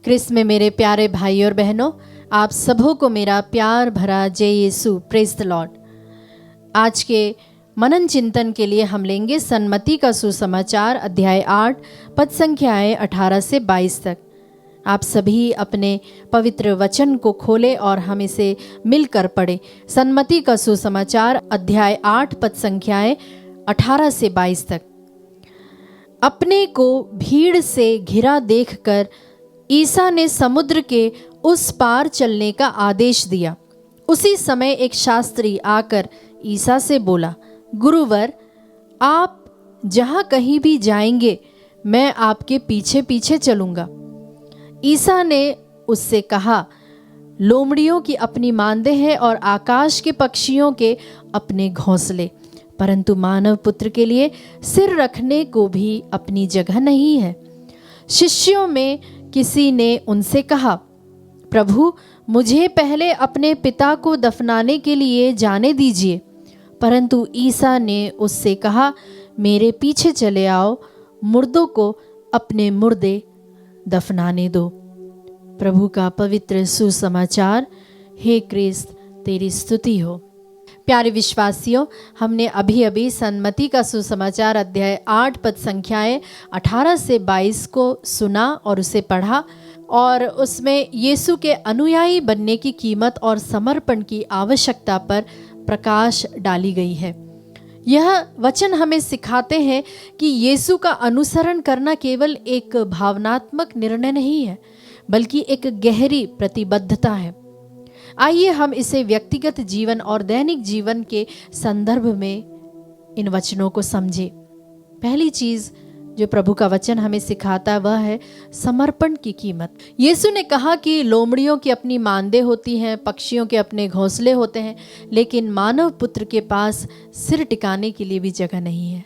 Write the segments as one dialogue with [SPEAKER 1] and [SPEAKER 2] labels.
[SPEAKER 1] क्रिस्त में मेरे प्यारे भाई और बहनों, आप सबों को मेरा प्यार भरा जय यीशु, प्रेज द लॉर्ड। आज के मनन चिंतन के लिए हम लेंगे सन्मति का सुसमाचार अध्याय 8 पद संख्याएं 18 से 22 तक। आप सभी अपने पवित्र वचन को खोलें और हम इसे मिलकर पढ़ें। सन्मति का सुसमाचार अध्याय 8 पद संख्याएं 18 से 22 तक। अपने को भीड़ से घिरा देखकर ईसा ने समुद्र के उस पार चलने का आदेश दिया। उसी समय एक शास्त्री आकर ईसा से बोला, गुरुवर, आप जहाँ कहीं भी जाएंगे मैं आपके पीछे पीछे चलूँगा। ईसा ने उससे कहा, लोमड़ियों की अपनी मांदें हैं और आकाश के पक्षियों के अपने घोंसले, परंतु मानव पुत्र के लिए सिर रखने को भी अपनी जगह नहीं है। शिष्यों में किसी ने उनसे कहा, प्रभु, मुझे पहले अपने पिता को दफनाने के लिए जाने दीजिए। परंतु ईसा ने उससे कहा, मेरे पीछे चले आओ, मुर्दों को अपने मुर्दे दफनाने दो। प्रभु का पवित्र सुसमाचार। हे क्रिस्त, तेरी स्तुति हो। प्यारे विश्वासियों, हमने अभी अभी सन्मति का सुसमाचार अध्याय 8 पद संख्याएं 18 से 22 को सुना और उसे पढ़ा, और उसमें यीशु के अनुयायी बनने की कीमत और समर्पण की आवश्यकता पर प्रकाश डाली गई है। यह वचन हमें सिखाते हैं कि यीशु का अनुसरण करना केवल एक भावनात्मक निर्णय नहीं है, बल्कि एक गहरी प्रतिबद्धता है। आइए हम इसे व्यक्तिगत जीवन और दैनिक जीवन के संदर्भ में इन वचनों को समझें। पहली चीज जो प्रभु का वचन हमें सिखाता है वह है समर्पण की कीमत। यीशु ने कहा कि लोमड़ियों की अपनी मांदें होती हैं, पक्षियों के अपने घोंसले होते हैं, लेकिन मानव पुत्र के पास सिर टिकाने के लिए भी जगह नहीं है।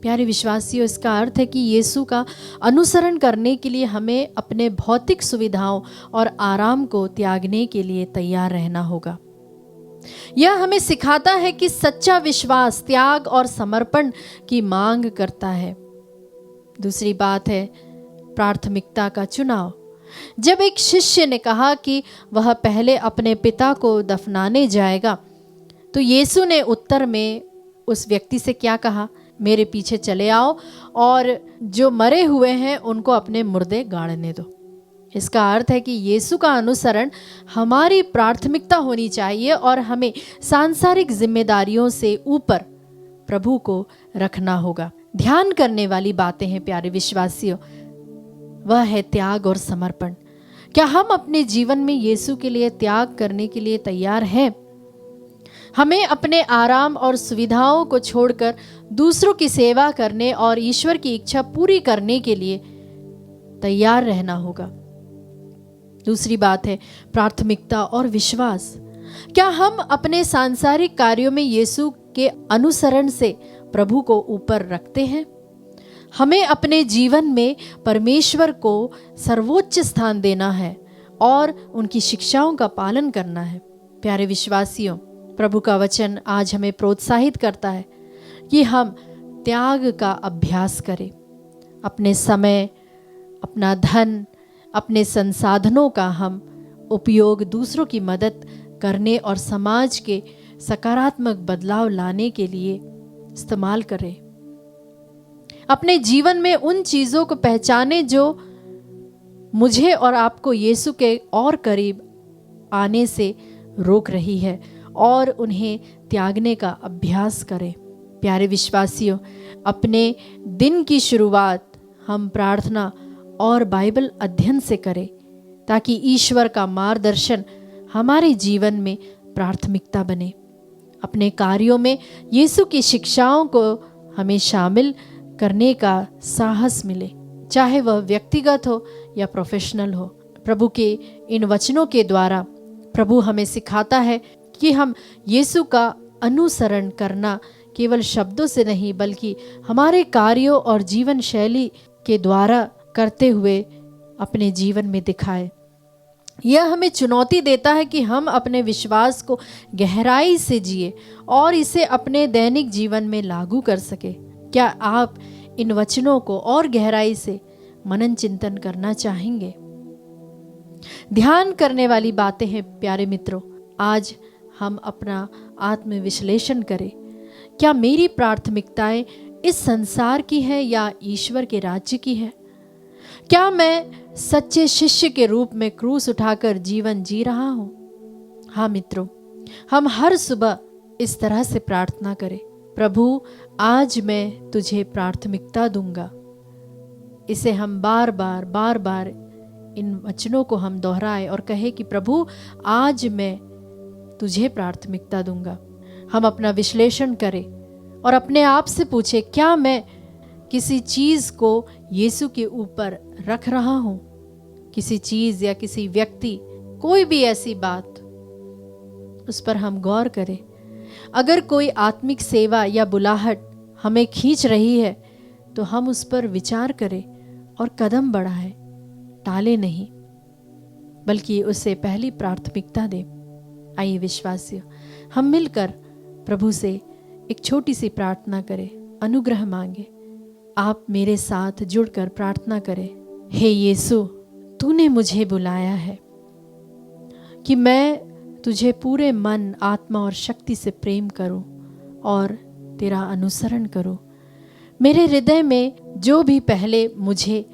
[SPEAKER 1] प्यारे विश्वासियों, इसका अर्थ है कि यीशु का अनुसरण करने के लिए हमें अपने भौतिक सुविधाओं और आराम को त्यागने के लिए तैयार रहना होगा। यह हमें सिखाता है कि सच्चा विश्वास त्याग और समर्पण की मांग करता है। दूसरी बात है प्राथमिकता का चुनाव। जब एक शिष्य ने कहा कि वह पहले अपने पिता को दफनाने जाएगा, तो यीशु ने उत्तर में उस व्यक्ति से क्या कहा? मेरे पीछे चले आओ और जो मरे हुए हैं उनको अपने मुर्दे गाड़ने दो। इसका अर्थ है कि यीशु का अनुसरण हमारी प्राथमिकता होनी चाहिए और हमें सांसारिक जिम्मेदारियों से ऊपर प्रभु को रखना होगा। ध्यान करने वाली बातें हैं प्यारे विश्वासियों, वह है त्याग और समर्पण। क्या हम अपने जीवन में यीशु के लिए त्याग करने के लिए तैयार हैं? हमें अपने आराम और सुविधाओं को छोड़कर दूसरों की सेवा करने और ईश्वर की इच्छा पूरी करने के लिए तैयार रहना होगा। दूसरी बात है प्राथमिकता और विश्वास। क्या हम अपने सांसारिक कार्यों में यीशु के अनुसरण से प्रभु को ऊपर रखते हैं? हमें अपने जीवन में परमेश्वर को सर्वोच्च स्थान देना है और उनकी शिक्षाओं का पालन करना है। प्यारे विश्वासियों, प्रभु का वचन आज हमें प्रोत्साहित करता है कि हम त्याग का अभ्यास करें। अपने समय, अपना धन, अपने संसाधनों का हम उपयोग दूसरों की मदद करने और समाज के सकारात्मक बदलाव लाने के लिए इस्तेमाल करें। अपने जीवन में उन चीज़ों को पहचानें जो मुझे और आपको यीशु के और करीब आने से रोक रही है और उन्हें त्यागने का अभ्यास करें। प्यारे विश्वासियों, अपने दिन की शुरुआत हम प्रार्थना और बाइबल अध्ययन से करें ताकि ईश्वर का मार्गदर्शन हमारे जीवन में प्राथमिकता बने। अपने कार्यों में यीशु की शिक्षाओं को हमें शामिल करने का साहस मिले, चाहे वह व्यक्तिगत हो या प्रोफेशनल हो। प्रभु के इन वचनों के द्वारा प्रभु हमें सिखाता है कि हम यीशु का अनुसरण करना केवल शब्दों से नहीं बल्कि हमारे कार्यों और जीवन शैली के द्वारा करते हुए अपने जीवन में दिखाए। यह हमें चुनौती देता है कि हम अपने विश्वास को गहराई से जिए और इसे अपने दैनिक जीवन में लागू कर सके। क्या आप इन वचनों को और गहराई से मनन चिंतन करना चाहेंगे? ध्यान करने वाली बातें हैं प्यारे मित्रों। आज हम अपना आत्मविश्लेषण करें। क्या मेरी प्राथमिकताएं इस संसार की है या ईश्वर के राज्य की है? क्या मैं सच्चे शिष्य के रूप में क्रूस उठाकर जीवन जी रहा हूं? हाँ मित्रों, हम हर सुबह इस तरह से प्रार्थना करें, प्रभु आज मैं तुझे प्राथमिकता दूंगा। इसे हम बार बार इन वचनों को हम दोहराए और कहे कि प्रभु आज मैं तुझे प्राथमिकता दूंगा। हम अपना विश्लेषण करें और अपने आप से पूछे, क्या मैं किसी चीज को यीशु के ऊपर रख रहा हूं? किसी चीज या किसी व्यक्ति, कोई भी ऐसी बात, उस पर हम गौर करें। अगर कोई आत्मिक सेवा या बुलाहट हमें खींच रही है तो हम उस पर विचार करें और कदम बढ़ाएं, टाले नहीं, बल्कि उसे पहली प्राथमिकता दें। आइए विश्वासियों, हम मिलकर प्रभु से एक छोटी सी प्रार्थना करें, अनुग्रह मांगे। आप मेरे साथ जुड़कर प्रार्थना करें। हे यीशु, तूने मुझे बुलाया है कि मैं तुझे पूरे मन, आत्मा और शक्ति से प्रेम करूं और तेरा अनुसरण करूं। मेरे हृदय में जो भी पहले मुझे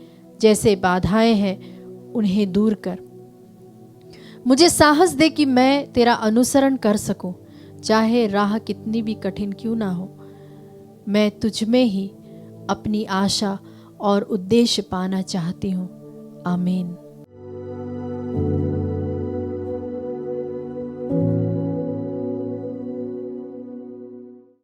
[SPEAKER 1] जैसे बाधाएं हैं उन्हें दूर कर। मुझे साहस दे कि मैं तेरा अनुसरण कर सकूं, चाहे राह कितनी भी कठिन क्यों ना हो। मैं तुझ में ही अपनी आशा और उद्देश्य पाना चाहती हूँ। आमीन।